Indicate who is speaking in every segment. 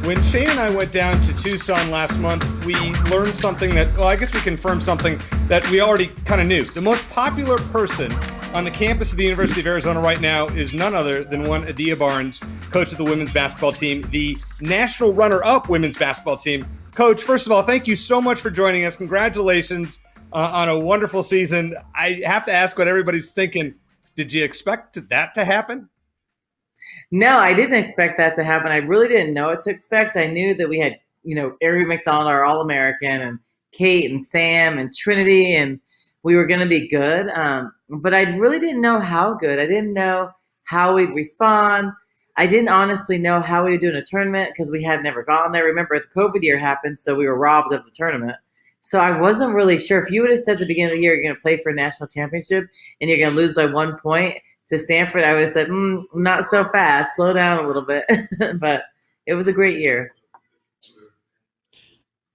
Speaker 1: When Shane and I went down to Tucson last month, we learned something that, well, I guess we confirmed something that we already kind of knew. The most popular person on the campus of the University of Arizona right now is none other than one Adia Barnes, coach of the women's basketball team, the national runner-up women's basketball team. Coach, first of all, thank you so much for joining us. Congratulations on a wonderful season. I have to ask what everybody's thinking. Did you expect that to happen?
Speaker 2: No, I didn't expect that to happen. I really didn't know what to expect. I knew that we had, Erin McDonald, our All-American, and Kate and Sam and Trinity, and we were going to be good. But I really didn't know how good. I didn't know how we'd respond. I didn't honestly know how we would do in a tournament because we had never gone there. Remember, the COVID year happened, so we were robbed of the tournament. So I wasn't really sure. If you would have said at the beginning of the year you're going to play for a national championship and you're going to lose by 1 point to Stanford, I would have said, not so fast. Slow down a little bit. But it was a great year.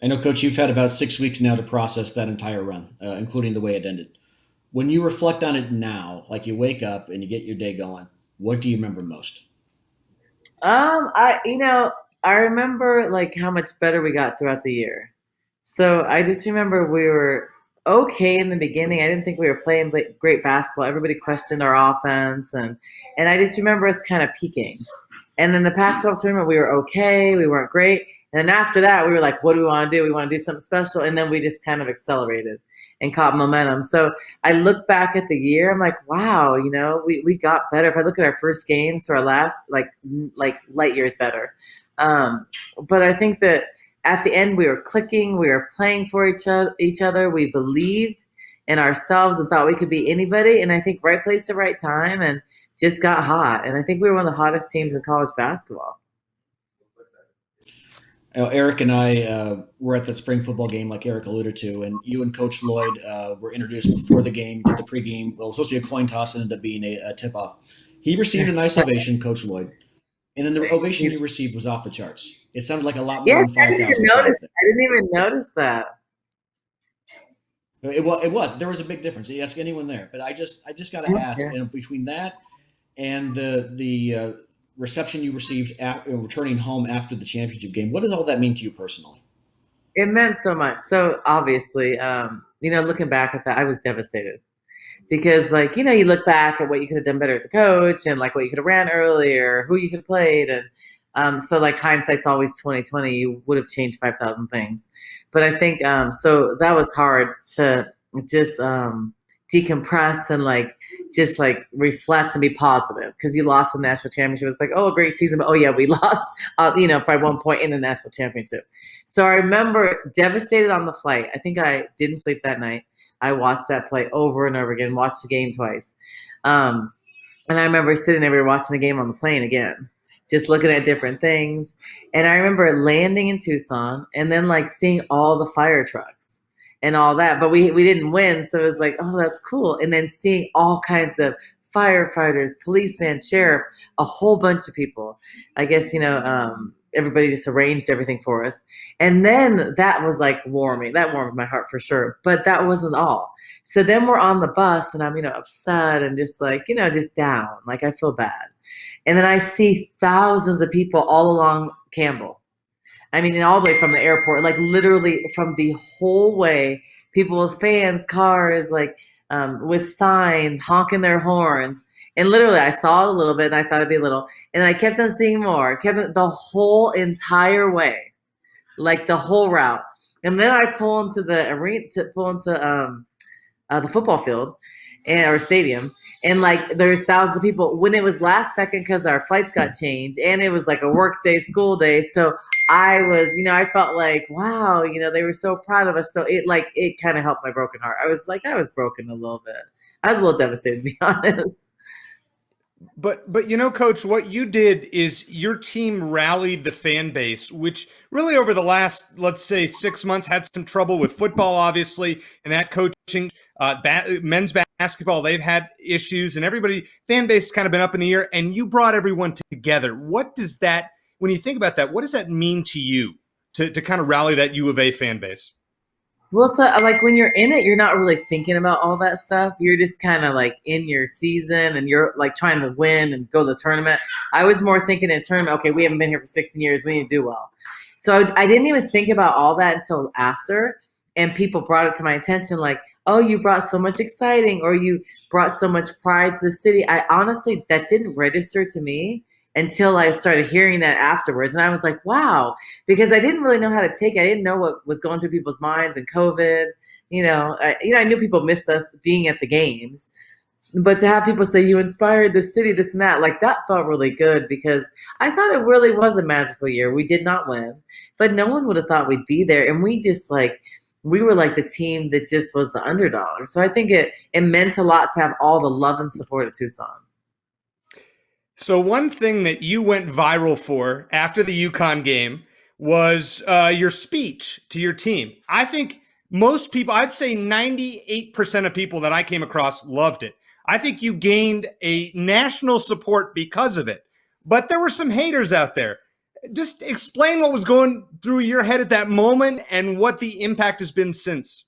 Speaker 3: I know, Coach, you've had about 6 weeks now to process that entire run, including the way it ended. When you reflect on it now, like you wake up and you get your day going, what do you remember most?
Speaker 2: I remember like how much better we got throughout the year. So I just remember we were okay in the beginning. I didn't think we were playing great basketball. Everybody questioned our offense, and I just remember us kind of peaking. And then the Pac-12 tournament, we were okay. We weren't great. And then after that, we were like, what do we want to do? We want to do something special. And then we just kind of accelerated and caught momentum. So I look back at the year. I'm like, wow, we got better. If I look at our first games to our last, like light years better. But I think that at the end, we were clicking. We were playing for each other. We believed in ourselves and thought we could be anybody. And I think right place at right time and just got hot. And I think we were one of the hottest teams in college basketball.
Speaker 3: Eric and I were at the spring football game, like Eric alluded to, and you and Coach Lloyd were introduced before the game, did the pregame. Well, it was supposed to be a coin toss and ended up being a tip-off. He received a nice ovation, Coach Lloyd, and then the ovation you received was off the charts. It sounded like a lot more than 5,000 fans.
Speaker 2: I didn't even notice that.
Speaker 3: It was. There was a big difference. You ask anyone there, but I just got to ask, between that and the reception you received returning home after the championship game, what does all that mean to you personally?
Speaker 2: It meant so much. So obviously, looking back at that, I was devastated because you look back at what you could have done better as a coach and like what you could have ran earlier, who you could have played. And so like hindsight's always 2020, you would have changed 5,000 things. But I think, so that was hard to just decompress and just reflect and be positive because you lost the national championship. It's like, oh, a great season, but oh yeah, we lost, by 1 point in the national championship. So I remember devastated on the flight. I think I didn't sleep that night. I watched that play over and over again, watched the game twice. And I remember sitting there, we were watching the game on the plane again, just looking at different things. And I remember landing in Tucson and then seeing all the fire trucks and all that, but we didn't win. So it was like, oh, that's cool. And then seeing all kinds of firefighters, policemen, sheriff, a whole bunch of people. I guess, everybody just arranged everything for us. And then that was warming. That warmed my heart for sure. But that wasn't all. So then we're on the bus and I'm, upset and just just down. I feel bad. And then I see thousands of people all along Campbell. I mean, all the way from the airport, literally from the whole way, people with fans, cars, with signs, honking their horns. And literally, I saw it a little bit, and I thought it'd be a little. And I kept on seeing more, the whole entire way, the whole route. And then I pull into the arena, the football field, or stadium, and there's thousands of people. When it was last second, because our flights got changed, and it was a work day, school day, so I was, I felt wow, they were so proud of us. So it kind of helped my broken heart. I was broken a little bit. I was a little devastated, to be honest.
Speaker 1: But Coach, what you did is your team rallied the fan base, which really over the last, let's say, 6 months had some trouble with football, obviously, and that coaching, men's basketball, they've had issues, and fan base has kind of been up in the air, and you brought everyone together. What does that, when you think about that, what does that mean to you to kind of rally that U of A fan base?
Speaker 2: Well, so like when you're in it, you're not really thinking about all that stuff. You're just kind of like in your season and you're like trying to win and go to the tournament. I was more thinking in tournament, okay, we haven't been here for 16 years. We need to do well. So I didn't even think about all that until after. And people brought it to my attention like, oh, you brought so much exciting or you brought so much pride to the city. I honestly, that didn't register to me until I started hearing that afterwards. And I was like, wow, because I didn't really know how to take it. I didn't know what was going through people's minds and COVID. I knew people missed us being at the games, but to have people say you inspired the city, this and that, like that felt really good because I thought it really was a magical year. We did not win, but no one would have thought we'd be there, and we were like the team that just was the underdog. So I think it meant a lot to have all the love and support of Tucson.
Speaker 1: So one thing that you went viral for after the UConn game was your speech to your team. I think most people, I'd say 98% of people that I came across loved it. I think you gained a national support because of it. But there were some haters out there. Just explain what was going through your head at that moment and what the impact has been since.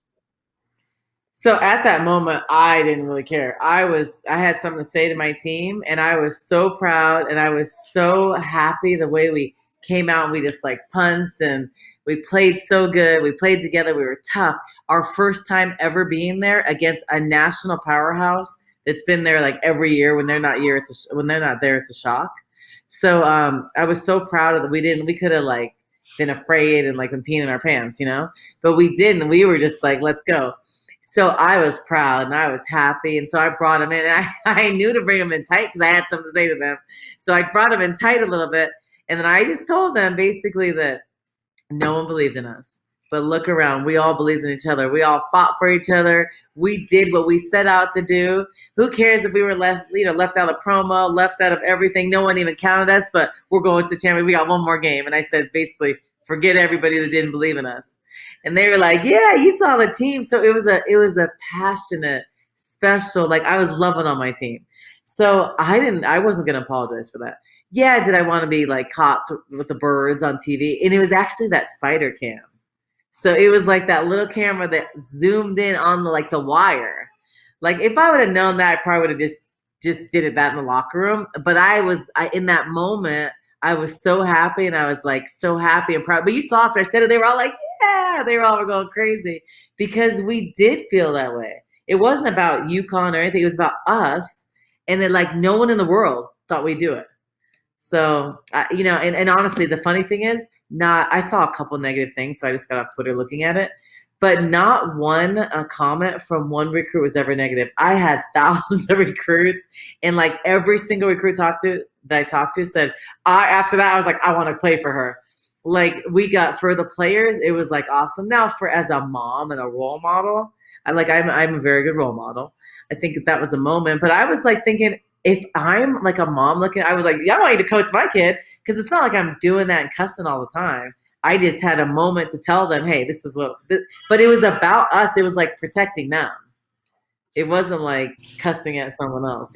Speaker 2: So at that moment, I didn't really care. I had something to say to my team, and I was so proud, and I was so happy the way we came out. And we just like punched, and we played so good. We played together. We were tough. Our first time ever being there against a national powerhouse that's been there like every year. When they're not when they're not there, it's a shock. So I was so proud of that. We could have like been afraid and like been peeing in our pants, but we didn't. We were just like, let's go. So I was proud and I was happy. And so I brought them in. And I knew to bring them in tight because I had something to say to them. So I brought them in tight a little bit. And then I just told them basically that no one believed in us. But look around. We all believed in each other. We all fought for each other. We did what we set out to do. Who cares if we were left out of promo, left out of everything? No one even counted us, but we're going to the championship. We got one more game. And I said, basically, forget everybody that didn't believe in us. And they were like, yeah, you saw the team. So it was a passionate, special, like I was loving on my team. So I wasn't going to apologize for that. Yeah, did I want to be like caught with the birds on TV? And it was actually that spider cam. So it was like that little camera that zoomed in on the wire. Like if I would have known that, I probably would have just did that in the locker room. But in that moment, I was so happy, and I was like so happy and proud. But you saw after I said it, they were all like, yeah, they were all going crazy because we did feel that way. It wasn't about UConn or anything. It was about us. And then like no one in the world thought we'd do it. So, and honestly, the funny thing is I saw a couple negative things. So I just got off Twitter looking at it, but not one comment from one recruit was ever negative. I had thousands of recruits, and like every single recruit that I talked to said, after that, I was like, I want to play for her. Like we got for the players, it was like awesome. Now as a mom and a role model, I'm a very good role model. I think that was a moment, but I was like thinking, if I'm like a mom looking, I was like, yeah, I want you to coach my kid because it's not like I'm doing that and cussing all the time. I just had a moment to tell them, hey, this is but it was about us. It was like protecting them. It wasn't like cussing at someone else,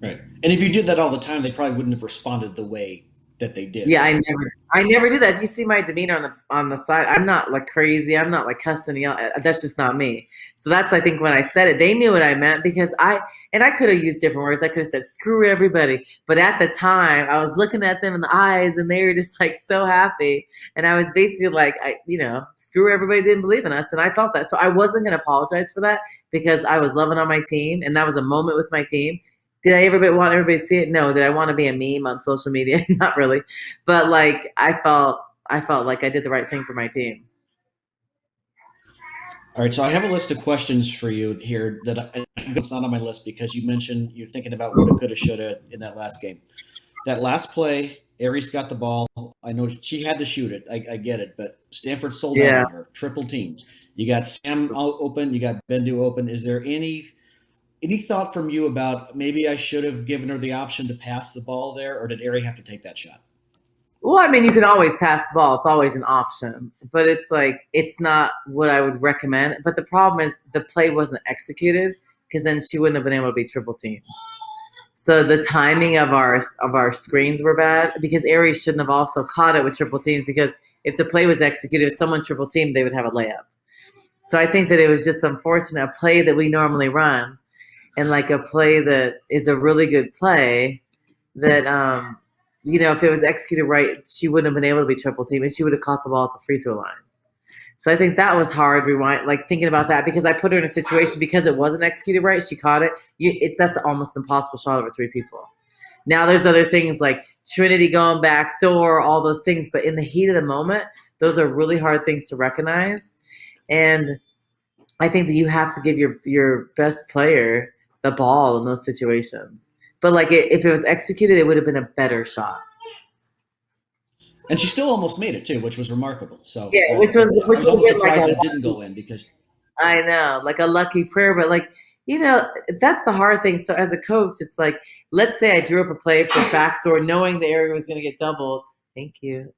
Speaker 3: Right. And if you did that all the time, they probably wouldn't have responded the way that they did.
Speaker 2: Yeah, I never do that. If you see my demeanor on the side, I'm not like crazy. I'm not like cussing. That's just not me. So that's, I think when I said it, they knew what I meant because I could have used different words. I could have said, screw everybody. But at the time I was looking at them in the eyes and they were just like so happy. And I was basically like, screw everybody didn't believe in us. And I felt that. So I wasn't going to apologize for that because I was loving on my team. And that was a moment with my team. Did I ever want everybody to see it? No. Did I want to be a meme on social media? Not really. But like I felt like I did the right thing for my team.
Speaker 3: All right, so I have a list of questions for you here it's not on my list because you mentioned you're thinking about what it coulda, shoulda in that last game. That last play, Aries got the ball. I know she had to shoot it. I get it, but Stanford sold out on her. Triple teams. You got Sam open. You got Bendu open. Is there any thought from you about maybe I should have given her the option to pass the ball there, or did Aries have to take that shot?
Speaker 2: Well, I mean, you can always pass the ball. It's always an option. But it's like it's not what I would recommend. But the problem is the play wasn't executed because then she wouldn't have been able to be triple teamed. So the timing of our screens were bad because Aries shouldn't have also caught it with triple teams because if the play was executed, if someone triple teamed, they would have a layup. So I think that it was just unfortunate, a play that we normally run and like a play that is a really good play that, if it was executed right, she wouldn't have been able to be triple teamed and she would have caught the ball at the free throw line. So I think that was hard, thinking about that, because I put her in a situation because it wasn't executed right. She caught it. That's almost an impossible shot over three people. Now there's other things like Trinity going back door, all those things. But in the heat of the moment, those are really hard things to recognize. And I think that you have to give your best player the ball in those situations. But if it was executed, it would have been a better shot.
Speaker 3: And she still almost made it too, which was remarkable. So
Speaker 2: Yeah,
Speaker 3: I
Speaker 2: which
Speaker 3: was almost
Speaker 2: was
Speaker 3: surprised that it didn't go in because
Speaker 2: I know, like a lucky prayer, but that's the hard thing. So as a coach, it's like, let's say I drew up a play for backdoor, knowing the area was going to get doubled. Thank you.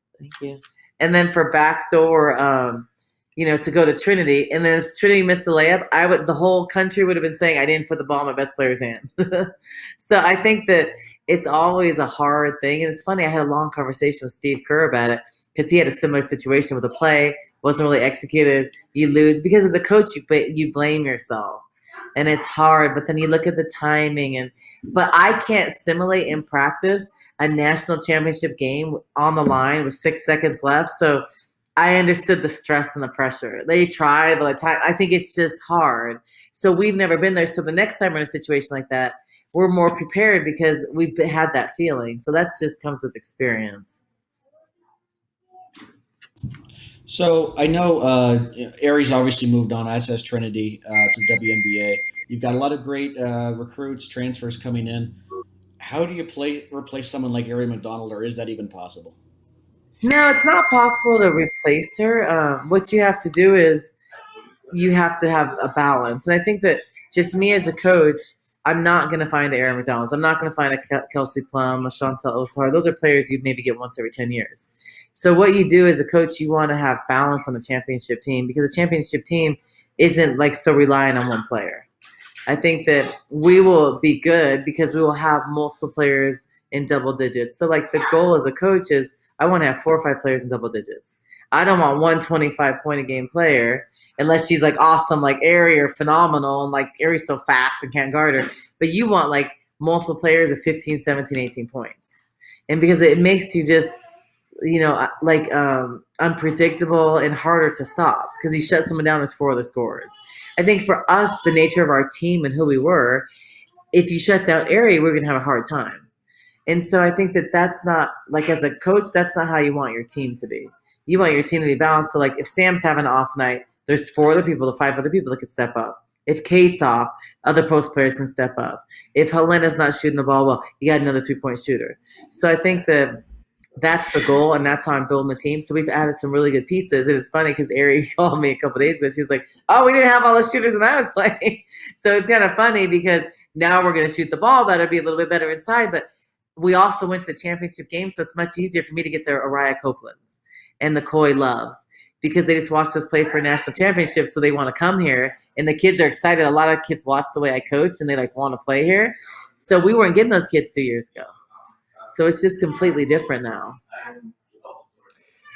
Speaker 2: And then for backdoor, to go to Trinity, and then if Trinity missed the layup, the whole country would have been saying I didn't put the ball in my best player's hands. So I think that it's always a hard thing, and it's funny. I had a long conversation with Steve Kerr about it because he had a similar situation with a play wasn't really executed. You lose because as a coach, you blame yourself, and it's hard. But then you look at the timing, but I can't simulate in practice a national championship game on the line with 6 seconds left. So I understood the stress and the pressure. They tried, but I think it's just hard. So we've never been there. So the next time we're in a situation like that, we're more prepared because we've had that feeling. So that just comes with experience.
Speaker 3: So I know Aries obviously moved on, as has Trinity, to WNBA. You've got a lot of great recruits, transfers coming in. How do you replace someone like Erin McDonald, or is that even possible?
Speaker 2: No, it's not possible to replace her. What you have to do is you have to have a balance. And I think that just me as a coach, I'm not going to find Erin McDonald. I'm not going to find a Kelsey Plum, a Chantel Osar. Those are players you'd maybe get once every 10 years. So what you do as a coach, you want to have balance on the championship team because the championship team isn't so reliant on one player. I think that we will be good because we will have multiple players in double digits. So the goal as a coach is I want to have 4 or 5 players in double digits. I don't want one 25-point-a-game player unless she's awesome, like Ari, or phenomenal, and Ari's so fast and can't guard her. But you want multiple players of 15, 17, 18 points. And because it makes you just, unpredictable and harder to stop because you shut someone down, there's 4 other scorers. I think for us, the nature of our team and who we were, if you shut down Ari, we're going to have a hard time. And so I think that that's not, as a coach, that's not how you want your team to be. You want your team to be balanced. So, if Sam's having an off night, there's 4 other people, 5 other people that could step up. If Kate's off, other post players can step up. If Helena's not shooting the ball well, you got another 3-point shooter. So I think that that's the goal, and that's how I'm building the team. So we've added some really good pieces. And it's funny because Ari called me a couple days ago. She was like, oh, we didn't have all the shooters when I was playing. So it's kind of funny because now we're going to shoot the ball better, be a little bit better inside. But we also went to the championship game, so it's much easier for me to get the Araya Copelands and the Coy Loves because they just watched us play for a national championship, so they want to come here. And the kids are excited. A lot of kids watch the way I coach, and they want to play here. So we weren't getting those kids 2 years ago. So it's just completely different now.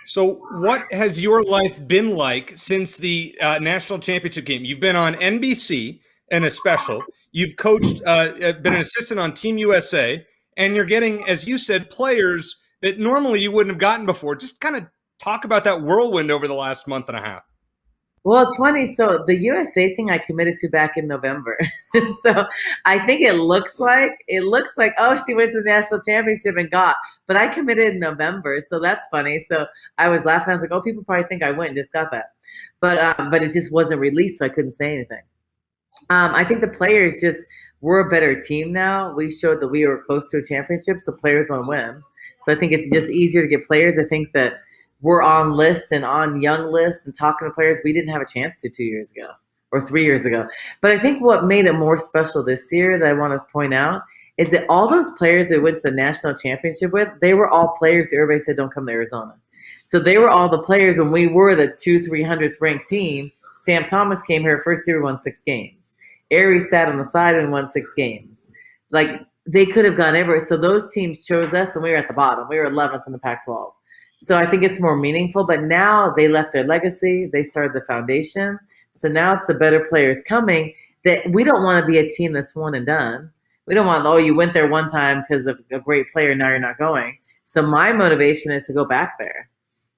Speaker 1: So what has your life been like since the national championship game? You've been on NBC and a special. You've coached, been an assistant on Team USA, and you're getting, as you said, players that normally you wouldn't have gotten before. Just kind of talk about that whirlwind over the last month and a half.
Speaker 2: Well, it's funny. So the USA thing I committed to back in November. So I think it looks like, oh, she went to the national championship and got, but I committed in November. So that's funny. So I was laughing. I was like, oh, people probably think I went and just got that. But it just wasn't released, so I couldn't say anything. I think the players we're a better team now. We showed that we were close to a championship, so players want to win. So I think it's just easier to get players. I think that we're on lists and on young lists and talking to players we didn't have a chance to 2 years ago or 3 years ago. But I think what made it more special this year that I want to point out is that all those players that went to the national championship with, they were all players that everybody said don't come to Arizona. So they were all the players when we were the 200-300th ranked team. Sam Thomas came here first year, won 6 games. Ari sat on the side and won 6 games. They could have gone everywhere. So those teams chose us, and we were at the bottom. We were 11th in the Pac-12. So I think it's more meaningful. But now they left their legacy. They started the foundation. So now it's the better players coming. That we don't want to be a team that's one and done. We don't want, oh, you went there one time because of a great player, now you're not going. So my motivation is to go back there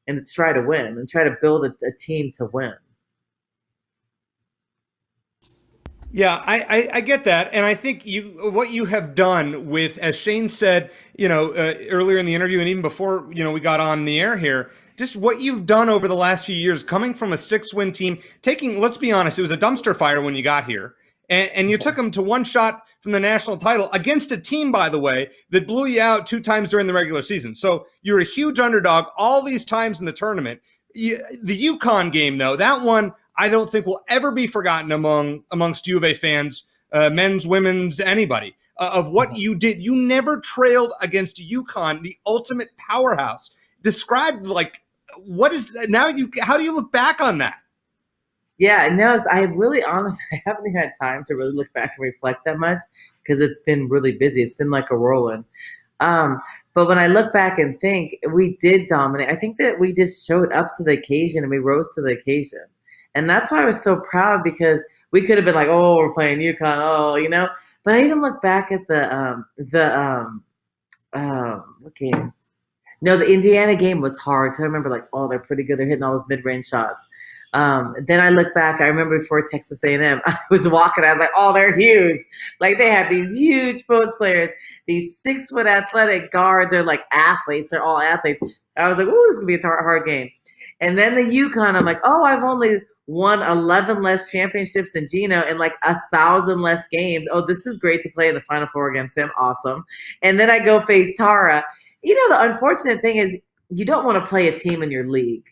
Speaker 2: and to try to win and try to build a team to win.
Speaker 1: Yeah, I get that, and I think what you have done with, as Shane said, earlier in the interview, and even before we got on the air here, just what you've done over the last few years, coming from a 6-win team, let's be honest, it was a dumpster fire when you got here, and you took them to one shot from the national title against a team, by the way, that blew you out 2 times during the regular season. So you're a huge underdog all these times in the tournament. The UConn game, though, that one I don't think will ever be forgotten amongst U of A fans, men's, women's, anybody, of what you did. You never trailed against UConn, the ultimate powerhouse. Describe, what is now? How do you look back on that?
Speaker 2: Yeah, no, I really honestly I haven't even had time to really look back and reflect that much because it's been really busy. It's been like a whirlwind. But when I look back and think, we did dominate. I think that we just showed up to the occasion and we rose to the occasion. And that's why I was so proud, because we could have been like, oh, we're playing UConn, oh. But I even look back at what game? No, the Indiana game was hard because I remember like, oh, they're pretty good. They're hitting all those mid-range shots. Then I look back. I remember before Texas A&M, I was walking. I was like, oh, they're huge. Like they have these huge post players. These 6-foot athletic guards are like athletes. They're all athletes. I was like, oh, this is going to be a hard game. And then the UConn, I'm like, oh, I've only won 11 less championships than Gino and like 1,000 less games. Oh, this is great to play in the Final Four against him. Awesome. And then I go face Tara. The unfortunate thing is you don't want to play a team in your league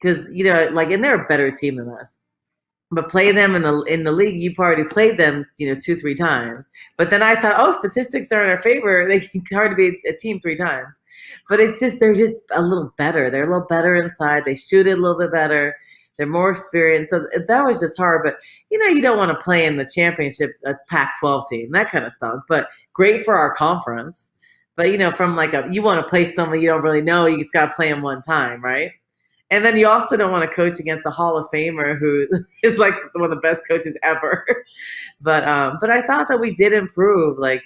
Speaker 2: because, and they're a better team than us. But play them in the league, you've already played them, 2-3 times. But then I thought, oh, statistics are in our favor. It's hard to be a team 3 times. But it's just they're just a little better. They're a little better inside. They shoot it a little bit better. They're more experienced. So that was just hard. But, you don't want to play in the championship, a Pac-12 team. That kind of stuff. But great for our conference. But, from you want to play someone you don't really know. You just got to play them one time, right? And then you also don't want to coach against a Hall of Famer who is like one of the best coaches ever. But I thought that we did improve, like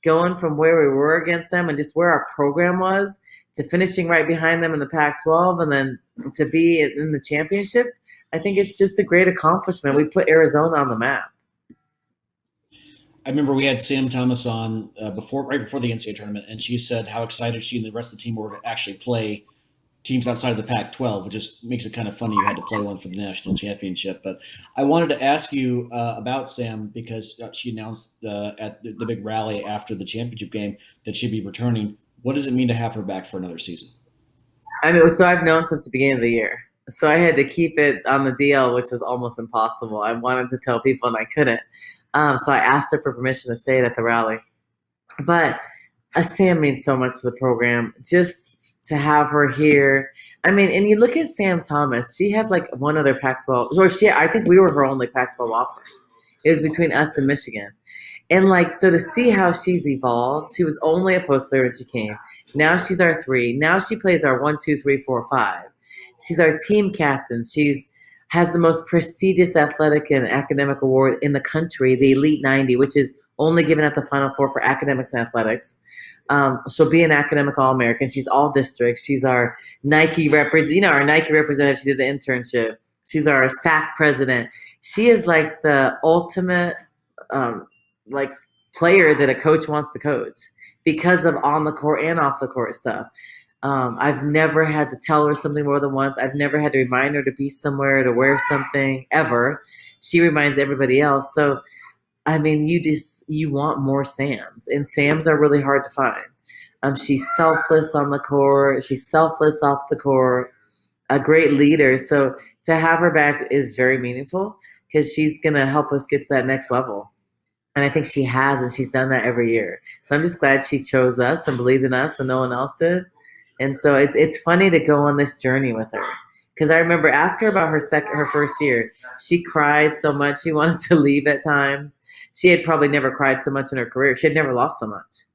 Speaker 2: going from where we were against them and just where our program was to finishing right behind them in the Pac-12 and then to be in the championship. I think it's just a great accomplishment. We put Arizona on the map.
Speaker 3: I remember we had Sam Thomas on right before the NCAA tournament, and she said how excited she and the rest of the team were to actually play teams outside of the Pac-12, which just makes it kind of funny you had to play one for the national championship. But I wanted to ask you about Sam because she announced at the big rally after the championship game that she'd be returning. What does it mean to have her back for another season?
Speaker 2: So I've known since the beginning of the year. So I had to keep it on the DL, which was almost impossible. I wanted to tell people and I couldn't. So I asked her for permission to say it at the rally. But Sam means so much to the program. Just to have her here. I mean, and you look at Sam Thomas, she had like one other Pac-12, or I think we were her only Pac-12 offer. It was between us and Michigan. And so to see how she's evolved, she was only a post player when she came. Now she's our 3. Now she plays our 1, 2, 3, 4, 5. She's our team captain. Has the most prestigious athletic and academic award in the country, the Elite 90, which is only given at the Final Four for academics and athletics. She'll be an academic All-American. She's all districts. She's our Nike our Nike representative. She did the internship. She's our SAC president. She is like the ultimate player that a coach wants to coach because of on the court and off the court stuff. I've never had to tell her something more than once. I've never had to remind her to be somewhere, to wear something, ever. She reminds everybody else. So, I mean, you want more Sams. And Sams are really hard to find. She's selfless on the court. She's selfless off the court. A great leader. So to have her back is very meaningful because she's going to help us get to that next level. And I think she has, and she's done that every year. So I'm just glad she chose us and believed in us when no one else did. And so it's funny to go on this journey with her. Because I remember asking her about her first year. She cried so much. She wanted to leave at times. She had probably never cried so much in her career. She had never lost so much.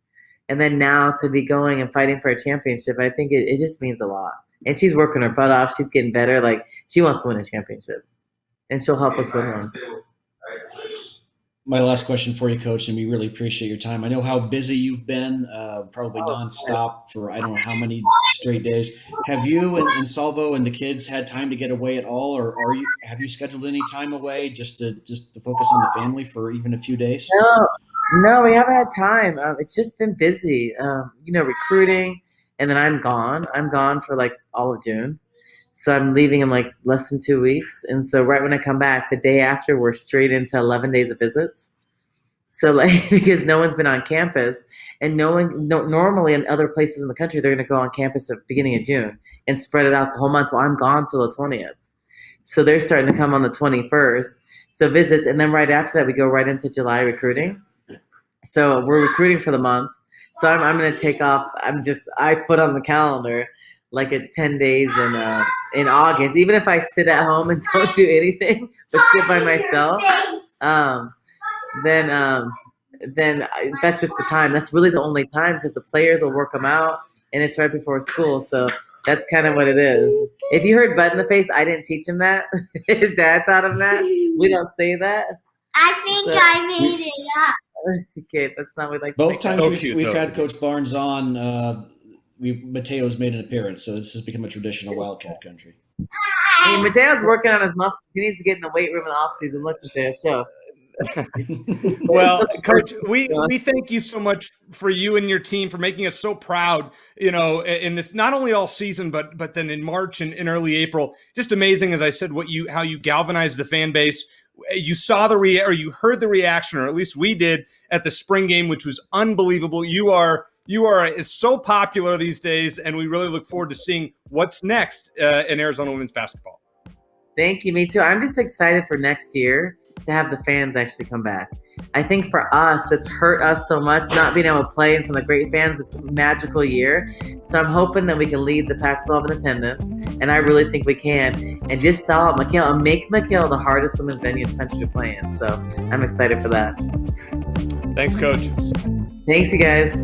Speaker 2: And then now to be going and fighting for a championship, I think it just means a lot. and she's working her butt off. She's getting better. Like, she wants to win a championship, and she'll help us win one.
Speaker 3: My last question for you, Coach, and we really appreciate your time. I know how busy you've been, probably nonstop for I don't know how many straight days. Have you and Salvo and the kids had time to get away at all, or have you scheduled any time away just to focus on the family for even a few days?
Speaker 2: No, we haven't had time. It's just been busy, recruiting, and then I'm gone. I'm gone for like all of June. So I'm leaving in like less than 2 weeks. And so right when I come back, the day after, we're straight into 11 days of visits. So like, because no one's been on campus, and normally in other places in the country, they're going to go on campus at the beginning of June and spread it out the whole month. Well, I'm gone till the 20th. So they're starting to come on the 21st. So visits. And then right after that, we go right into July recruiting. So we're recruiting for the month. So I'm going to take off. I put on the calendar like at 10 days in August, even if I sit at home and don't do anything but sit by myself, then that's just the time. That's really the only time, because the players will work them out, and it's right before school. So that's kind of what it is. If you heard butt in the face, I didn't teach him that. His dad taught him that. We don't say that.
Speaker 4: I think I made it up.
Speaker 2: Okay, that's not what we like.
Speaker 3: Both times we've had Coach Barnes on, Mateo's made an appearance, so this has become a tradition of Wildcat country.
Speaker 2: Hey, Mateo's working on his muscles. He needs to get in the weight room in the off season. Look, Mateo, show.
Speaker 1: Well, Coach, we thank you so much for you and your team for making us so proud, in this, not only all season, but then in March and in early April. Just amazing, as I said, how you galvanized the fan base. You saw you heard the reaction, or at least we did, at the spring game, which was unbelievable. You are so popular these days, and we really look forward to seeing what's next in Arizona women's basketball.
Speaker 2: Thank you. Me too. I'm just excited for next year to have the fans actually come back. I think for us, it's hurt us so much not being able to play in front of great fans this magical year. So I'm hoping that we can lead the Pac-12 in attendance, and I really think we can. And just sell out McHale and make McHale the hardest women's venue in the country to play in. So I'm excited for that.
Speaker 1: Thanks, Coach.
Speaker 2: Thanks, you guys.